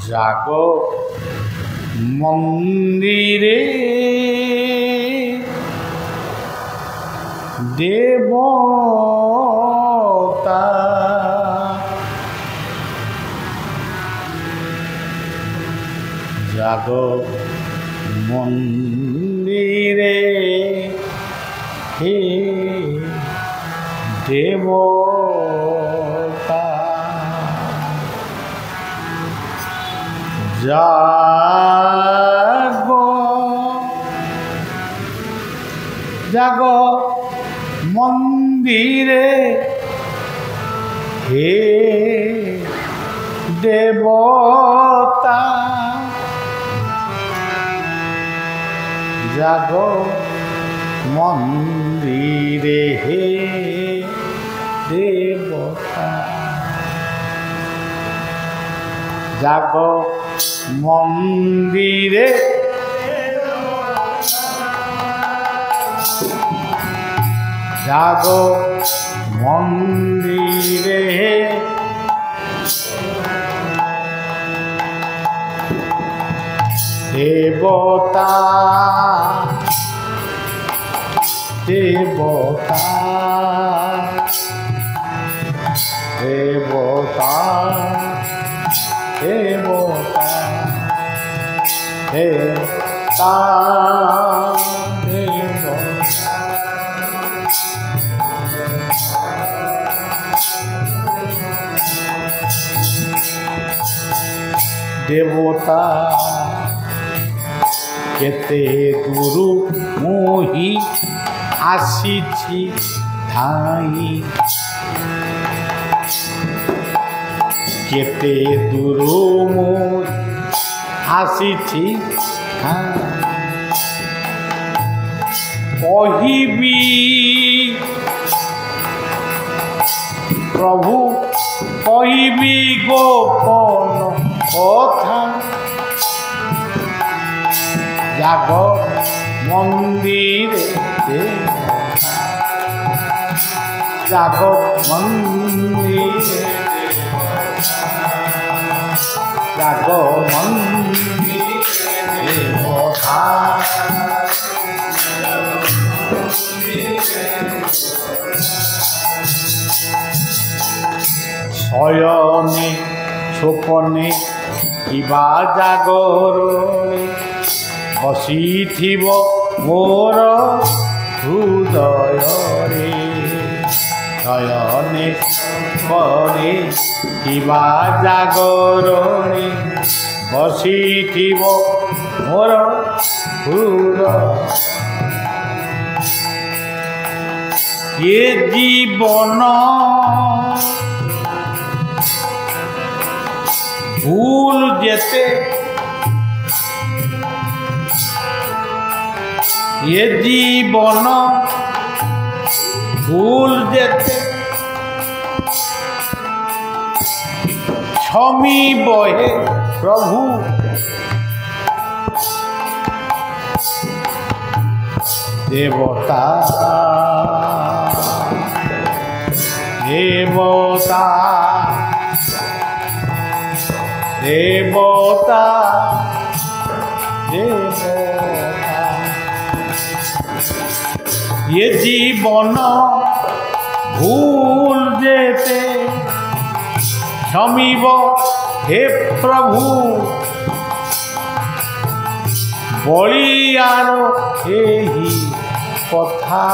জাগ মন্দিরে দেবতা জাগ মন্দিরে হে দেবতা জাগ জাগ মন্দিরে হে দেবতা জাগ মন্দিরে হে দেবতা জাগ মন্দিরে জাগ মন্দিরে দেবতা দেবতা দেবতা দেবতা দেবতা দেবতা কেতে দূরু মোহি আসিছি ধাই কেতে দূরু মোহি আসিছি কহিবি প্রভু কহিবি গোপন কথা জাগ মন্দিরে জাগ মন্দিরে জাগ মন্দিরে কথা শয়নে স্বপনে কিবা জাগরণে বসিথিব মোর হৃদয়রে শয়নে স্বপনে কিবা জাগরণে বসিথিব মোর হৃদয় এ জীবন ভুল যেতে এ জীবন ভুল যেতে ছমিব হে প্রভু দেবতা দেবতা দেবতা দেবতা এ জীবন ভুল যেতে ক্ষমিব হে প্রভু বলিয়ার এই কথা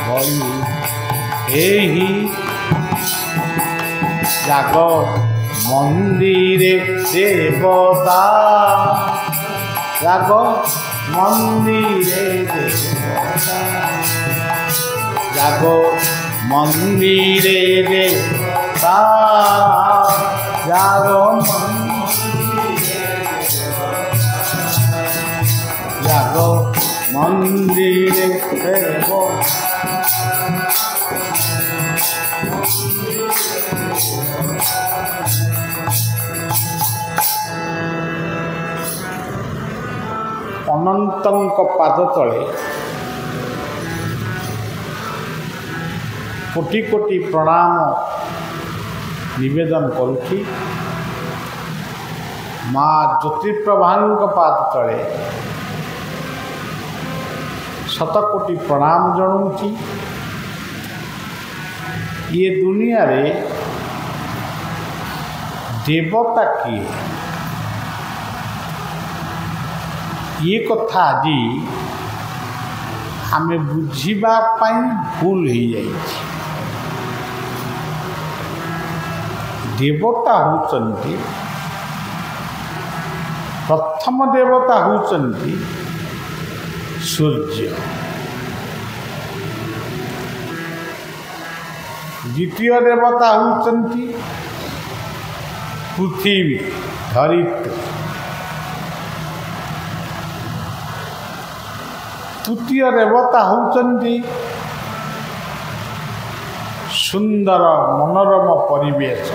বলি এই জাগ মন্দিরে দেবতা জাগ মন্দিরে দেবতা জাগ মন্দিরে দেবতা জাগ জাগ মন্দিরে দেবতা ଅନନ୍ତଙ୍କ ପାଦ ତଳେ कोटि कोटि प्रणाम निवेदन करुछि। माँ ज्योतिप्रभांक पाद तले शतकोटि प्रणाम जनाऊँगी। ये दुनिया रे देवता किए ये कथा आज आम बुझा भूल हो जाए। देवता होचंती प्रथम देवता होचंती सूर्य, द्वितीय देवता होचंती पृथ्वी धरित्री, तृतीय देवता होचंती सुंदर मनोरम परिवेश,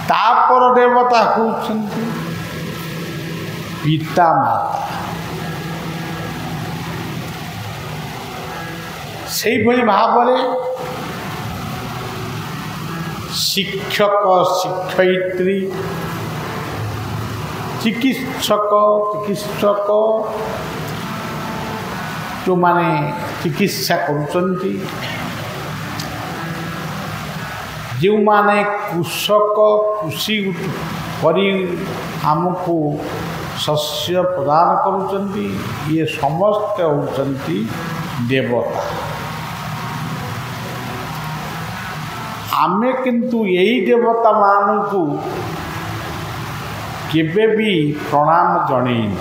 तापर देवता होचंती पिता माता। से भाव शिक्षक शिक्षयित्री चिकित्सक जो माने चिकित्सा करुचंती, जो माने कृषक कृषि करी आमको शस्य प्रदान करुचंती, ये समस्त होचंती देवता। आमे किंतु यही देवता मानू केबे भी प्रणाम जणैन।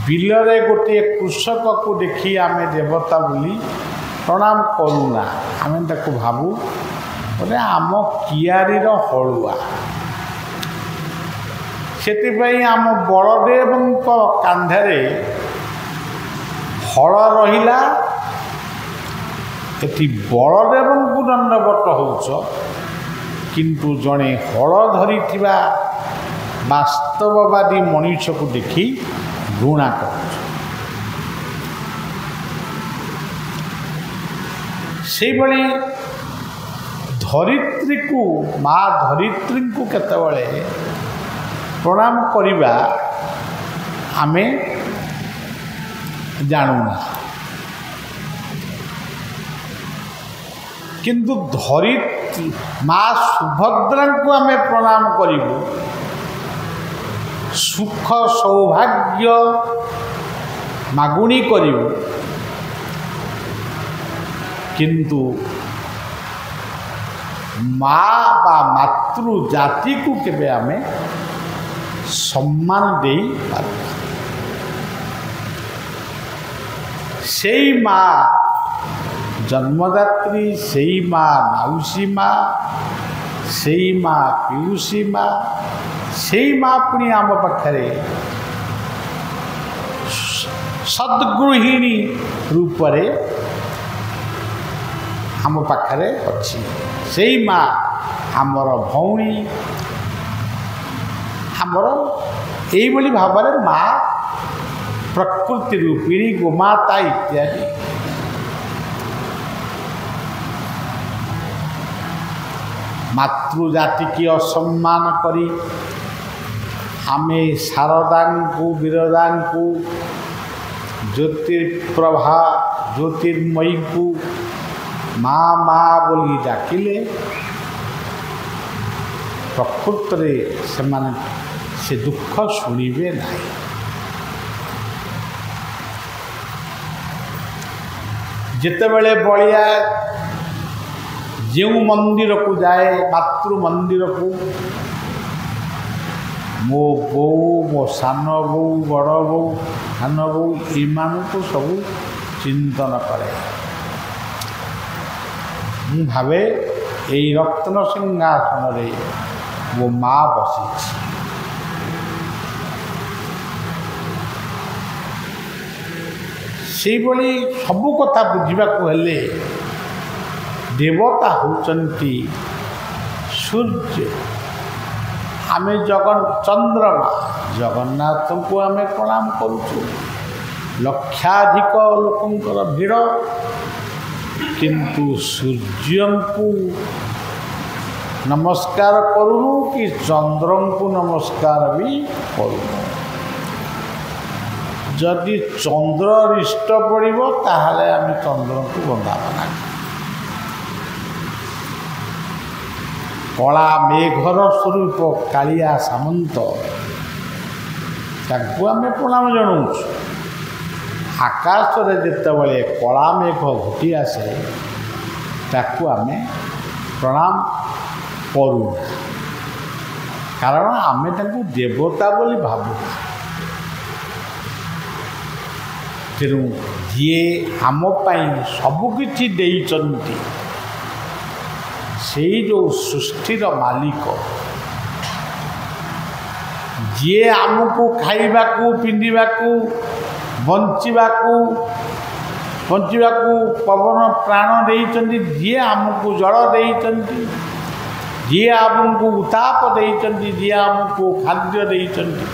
बिलरे गोटे कृषक को देखी आमे देवता बोली प्रणाम करूना, आमे ताको भाबू बोले आम कियारी हलुआ। से आम बलदेव कांधे हल रहिला, एति बलदेव को दंडवत होच, किंतु जड़े हल धरी वास्तववादी मनुष्य को देखी घृणा कर। से धरित्री को माँ धरित्री को केतबेले प्रणाम करिबा आमे जानूना, किंतु धरित्री माँ सुभद्रा को आमे प्रणाम करिबु सुख सौभाग्य मागुणी करिबु, किंतु माँ बा मातृ जाति को केबे आमे सम्मान दे पारबा। सेई माँ जन्मदात्री, सेई माँ माउसी माँ, सेई माँ पीयूषी माँ, सेई माँ पुणी आम पाखरे सद्गृहिणी रूपरे आम पाखरे अच्छी। सेई माँ आमर भौणी, आमर यही भाव में माँ प्रकृति रूपिणी गोमाता इत्यादि। मातृजाति की असम्मान करी आमे शारदा को विरदा को ज्योतिर्प्रभा ज्योतिर्मयी को माँ माँ बोली डाकिले प्रकृत से दुख शुणिबे नहीं। जितेबले बलिया जो मंदिर को जाए मातृ मंदिर को मो बो मो सान बो बड़ बो सान बो ईमान को सब चिंतन करे। मु भावे यही रत्न सिंहासन रे वो माँ बसी। से सबू कथा बुझा हेले देवता होचंती सूर्य। आमे जगन चंद्रमा जगन्नाथ को आमे प्रणाम करुचु, ଲକ୍ଷାଧିକ ଲୋକଙ୍କର ଭିଡ଼, କିନ୍ତୁ ସୂର୍ଯ୍ୟଙ୍କୁ ନମସ୍କାର କରୁନୁ କି ଚନ୍ଦ୍ରଙ୍କୁ ନମସ୍କାର ବି କରୁନୁ। ଯଦି ଚନ୍ଦ୍ର ରିଷ୍ଟ ପଡ଼ିବ ତାହେଲେ ଆମେ ଚନ୍ଦ୍ରଙ୍କୁ ବନ୍ଦାପନା କରୁ। କଳା ମେଘର ସ୍ୱରୂପ କାଳିଆ ସାମନ୍ତ, ତାଙ୍କୁ ଆମେ ପ୍ରଣାମ ଜଣାଉଛୁ। ଆକାଶରେ ଯେତେବେଳେ କଳା ମେଘ ଘୋଟି ଆସେ ତାକୁ ଆମେ ପ୍ରଣାମ କରୁନା, କାରଣ ଆମେ ତାଙ୍କୁ ଦେବତା ବୋଲି ଭାବୁ। ତେଣୁ ଯିଏ ଆମ ପାଇଁ ସବୁକିଛି ଦେଇଛନ୍ତି, ସେଇ ଯେଉଁ ସୃଷ୍ଟିର ମାଲିକ, ଯିଏ ଆମକୁ ଖାଇବାକୁ ପିନ୍ଧିବାକୁ ବଞ୍ଚିବାକୁ ପବନ ପ୍ରାଣ ଦେଇଛନ୍ତି, ଯିଏ ଆମକୁ ଜଳ ଦେଇଛନ୍ତି, ଯିଏ ଆମକୁ ଉତ୍ତାପ ଦେଇଛନ୍ତି, ଯିଏ ଆମକୁ ଖାଦ୍ୟ ଦେଇଛନ୍ତି,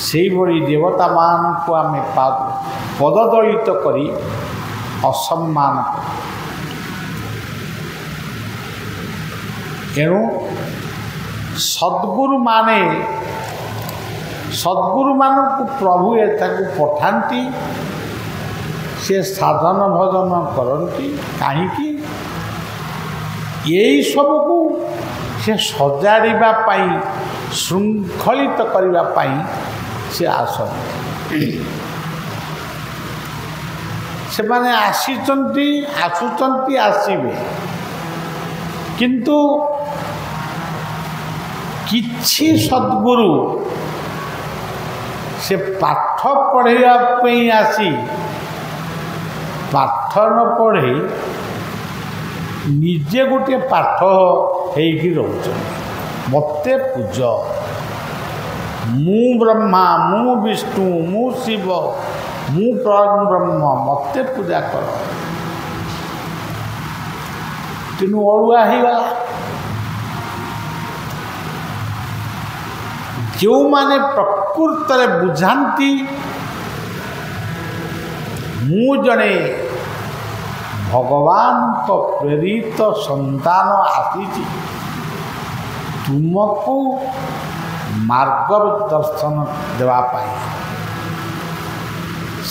ସେଇଭଳି ଦେବତାମାନଙ୍କୁ ଆମେ ପଦଦଳିତ କରି ଅସମ୍ମାନ କରୁ। ଏଣୁ ସଦ୍ଗୁରୁମାନଙ୍କୁ ପ୍ରଭୁ ଏଠାକୁ ପଠାନ୍ତି, ସେ ସାଧନ ଭଜନ କରନ୍ତି। କାହିଁକି? ଏଇ ସବୁକୁ ସେ ସଜାଡ଼ିବା ପାଇଁ, ଶୃଙ୍ଖଳିତ କରିବା ପାଇଁ ସେ ଆସନ୍ତି। ସେମାନେ ଆସୁଛନ୍ତି, ଆସିବେ, କିନ୍ତୁ କିଛି ସଦ୍ଗୁରୁ ସେ ପାଠ ପଢ଼ାଇବା ପାଇଁ ଆସି ପାଠ ନ ପଢ଼େଇ ନିଜେ ଗୋଟିଏ ପାଠ ହେଇକି ରହୁଛନ୍ତି। ମୋତେ ପୂଜ, ମୁଁ ବ୍ରହ୍ମା, ମୁଁ ବିଷ୍ଣୁ, ମୁଁ ଶିବ, ମୁଁ ପରବ୍ରହ୍ମ, ମୋତେ ପୂଜା କର। ତେଣୁ ଅଡ଼ୁଆ ହେଇଗଲା। ଯେଉଁମାନେ ପ୍ରକୃତରେ ବୁଝାନ୍ତି ମୁଁ ଜଣେ ଭଗବାନଙ୍କ ପ୍ରେରିତ ସନ୍ତାନ ଆସିଛି ତୁମକୁ ମାର୍ଗ ଦର୍ଶନ ଦେବା ପାଇଁ,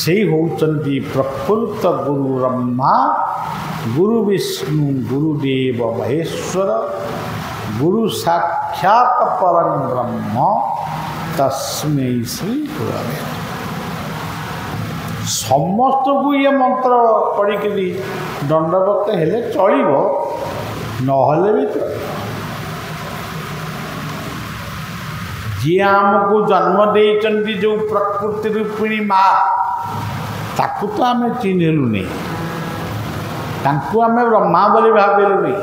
ସେଇ ହେଉଛନ୍ତି ପ୍ରକୃତ ଗୁରୁ ବ୍ରହ୍ମା, ଗୁରୁ ବିଷ୍ଣୁ, ଗୁରୁଦେବ ମହେଶ୍ୱର, ଗୁରୁ ସାକ୍ଷାତ ପରଂ ବ୍ରହ୍ମ, ତସ୍ମୈ ଶ୍ରୀ ଗୁରବେ। ସମସ୍ତଙ୍କୁ ଇଏ ମନ୍ତ୍ର ପଢ଼ିକିରି ଦଣ୍ଡବତ ହେଲେ ଚଳିବ, ନହେଲେ ବି ଚଳିବ। ଯିଏ ଆମକୁ ଜନ୍ମ ଦେଇଛନ୍ତି ଯେଉଁ ପ୍ରକୃତି ରୂପିଣୀ ମା, ତାକୁ ତ ଆମେ ଚିହ୍ନିଲୁନି, ତାଙ୍କୁ ଆମେ ବ୍ରହ୍ମା ବୋଲି ଭାବିଲୁନି।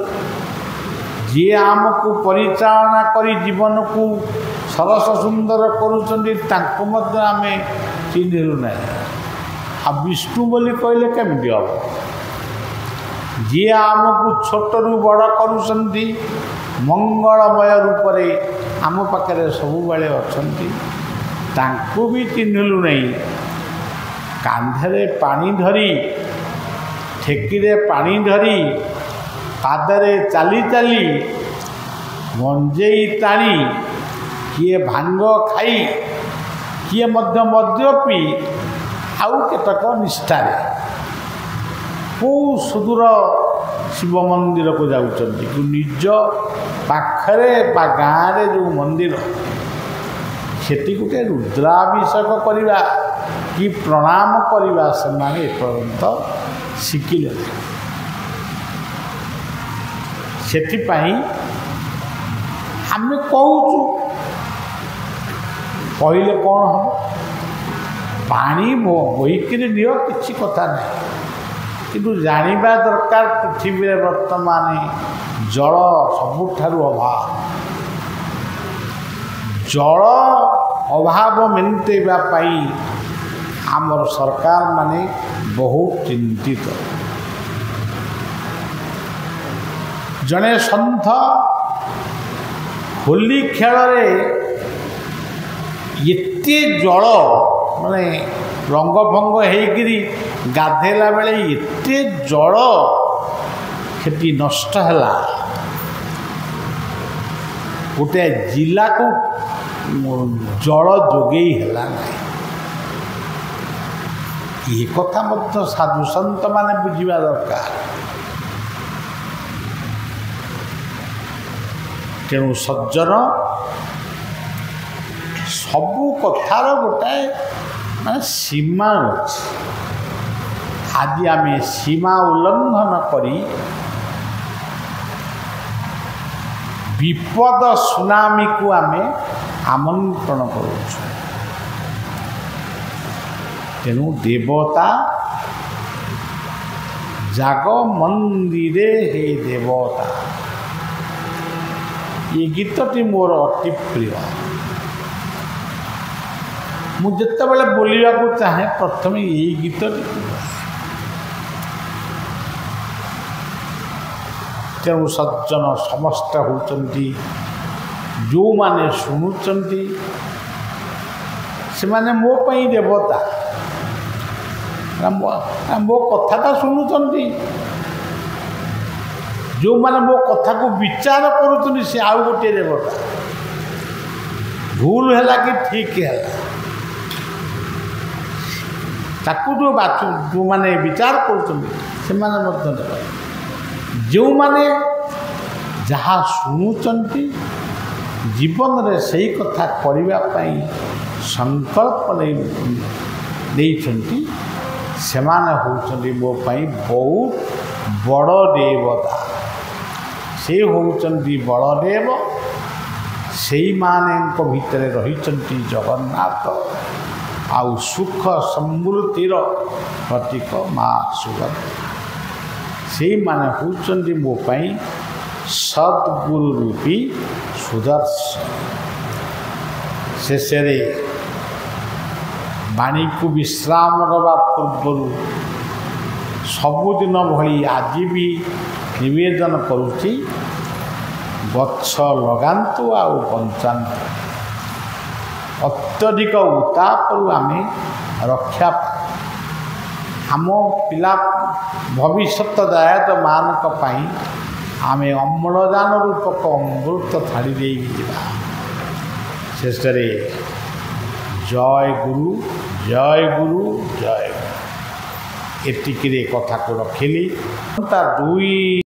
ଯିଏ ଆମକୁ ପରିଚାଳନା କରି ଜୀବନକୁ ସରସ ସୁନ୍ଦର କରୁଛନ୍ତି, ତାଙ୍କୁ ମଧ୍ୟ ଆମେ ଚିହ୍ନିଲୁ ନାହିଁ। ଆଉ ବିଷ୍ଣୁ ବୋଲି କହିଲେ କେମିତି ହେବ? ଯିଏ ଆମକୁ ଛୋଟରୁ ବଡ଼ କରୁଛନ୍ତି, ମଙ୍ଗଳମୟ ରୂପରେ ଆମ ପାଖରେ ସବୁବେଳେ ଅଛନ୍ତି, ତାଙ୍କୁ ବି ଚିହ୍ନିଲୁ ନାହିଁ। କାନ୍ଧରେ ପାଣି ଧରି, ଠେକିରେ ପାଣି ଧରି, ପାଦରେ ଚାଲି ଚାଲି, ମଞ୍ଜେଇ ଟାଣି, କିଏ ଭାଙ୍ଗ ଖାଇ, କିଏ ମଧ୍ୟ ମଦ୍ୟପି, ଆଉ କେତେକ ନିଷ୍ଠାରେ କେଉଁ ସୁଦୂର ଶିବ ମନ୍ଦିରକୁ ଯାଉଛନ୍ତି। କି ନିଜ ପାଖରେ ବା ଗାଁରେ ଯେଉଁ ମନ୍ଦିର, ସେଠି ଗୋଟେ ରୁଦ୍ରାଭିଷେକ କରିବା କି ପ୍ରଣାମ କରିବା ସେମାନେ ଏପର୍ଯ୍ୟନ୍ତ ଶିଖିଲେ। ସେଥିପାଇଁ ଆମେ କହୁଛୁ, କହିଲେ କ'ଣ ହେବ? ପାଣି ବୋହିକିରି ନିଅ, କିଛି କଥା ନାହିଁ। କିନ୍ତୁ ଜାଣିବା ଦରକାର ପୃଥିବୀରେ ବର୍ତ୍ତମାନ ଜଳ ସବୁଠାରୁ ଅଭାବ। ଜଳ ଅଭାବ ମେଣ୍ଟାଇବା ପାଇଁ ଆମର ସରକାରମାନେ ବହୁତ ଚିନ୍ତିତ। ଜଣେ ସନ୍ଥ ହୋଲି ଖେଳରେ ଏତେ ଜଳ ମାନେ ରଙ୍ଗ ଫଙ୍ଗ ହେଇକିରି ଗାଧେଇଲା ବେଳେ ଏତେ ଜଳ ସେଠି ନଷ୍ଟ ହେଲା, ଗୋଟେ ଜିଲ୍ଲାକୁ ଜଳ ଯୋଗେଇ ହେଲା ନାହିଁ। ଏ କଥା ମଧ୍ୟ ସାଧୁସନ୍ତମାନେ ବୁଝିବା ଦରକାର। ତେଣୁ ସଜ୍ଜନ ସବୁ କଥାର ଗୋଟାଏ ମାନେ ସୀମା ଅଛି। ଆଜି ଆମେ ସୀମା ଉଲ୍ଲଙ୍ଘନ କରି ବିପଦ ସୁନାମୀକୁ ଆମେ ଆମନ୍ତ୍ରଣ କରୁଛୁ। ତେଣୁ ଦେବତା ଜାଗ ମନ୍ଦିରେ ହେ ଦେବତା, ଏ ଗୀତଟି ମୋର ଅତି ପ୍ରିୟ। ମୁଁ ଯେତେବେଳେ ବୋଲିବାକୁ ଚାହେଁ ପ୍ରଥମେ ଏଇ ଗୀତଟି। ତେଣୁ ସଜ୍ଜନ ସମସ୍ତେ ହେଉଛନ୍ତି, ଯେଉଁମାନେ ଶୁଣୁଛନ୍ତି ସେମାନେ ମୋ ପାଇଁ ଦେବତା। ମୋ କଥାଟା ଶୁଣୁଛନ୍ତି, ଯେଉଁମାନେ ମୋ କଥାକୁ ବିଚାର କରୁଛନ୍ତି ସେ ଆଉ ଗୋଟିଏ ଦେବତା। ଭୁଲ ହେଲା କି ଠିକ୍ ହେଲା ତାକୁ ଯେଉଁମାନେ ବିଚାର କରୁଛନ୍ତି ସେମାନେ ମଧ୍ୟ ଦେବତା। ଯେଉଁମାନେ ଯାହା ଶୁଣୁଛନ୍ତି ଜୀବନରେ ସେଇ କଥା କରିବା ପାଇଁ ସଂକଳ୍ପ ନେଇଛନ୍ତି ସେମାନେ ହେଉଛନ୍ତି ମୋ ପାଇଁ ବହୁତ ବଡ଼ ଦେବତା। ସେ ହେଉଛନ୍ତି ବଳଦେବ, ସେଇମାନଙ୍କ ଭିତରେ ରହିଛନ୍ତି ଜଗନ୍ନାଥ, ଆଉ ସୁଖ ସମୃଦ୍ଧିର ପ୍ରତୀକ ମା ସୁଭଦ୍ରା। ସେଇମାନେ ହେଉଛନ୍ତି ମୋ ପାଇଁ ସଦ୍ଗୁରୁ ରୂପୀ ସୁଦର୍ଶନ। ଶେଷରେ ବାଣୀକୁ ବିଶ୍ରାମ ଦେବା ପୂର୍ବରୁ ସବୁଦିନ ଭଳି ଆଜି ବି ନିବେଦନ କରୁଛି, ଗଛ ଲଗାନ୍ତୁ ଆଉ ବଞ୍ଚାନ୍ତୁ। ଅତ୍ୟଧିକ ଉତ୍ତାପରୁ ଆମେ ରକ୍ଷା ଆମ ପିଲା ଭବିଷ୍ୟତ ଦାୟକମାନଙ୍କ ପାଇଁ ଆମେ ଅମ୍ଳଜାନ ରୂପକ ଅମୃତ ଛାଡ଼ି ଦେଇକି ଯିବା। ଶେଷରେ ଜୟ ଗୁରୁ, ଜୟ ଗୁରୁ, ଜୟ ଗୁରୁ, ଏତିକିରେ କଥାକୁ ରଖିଲି। ତା ଦୁଇ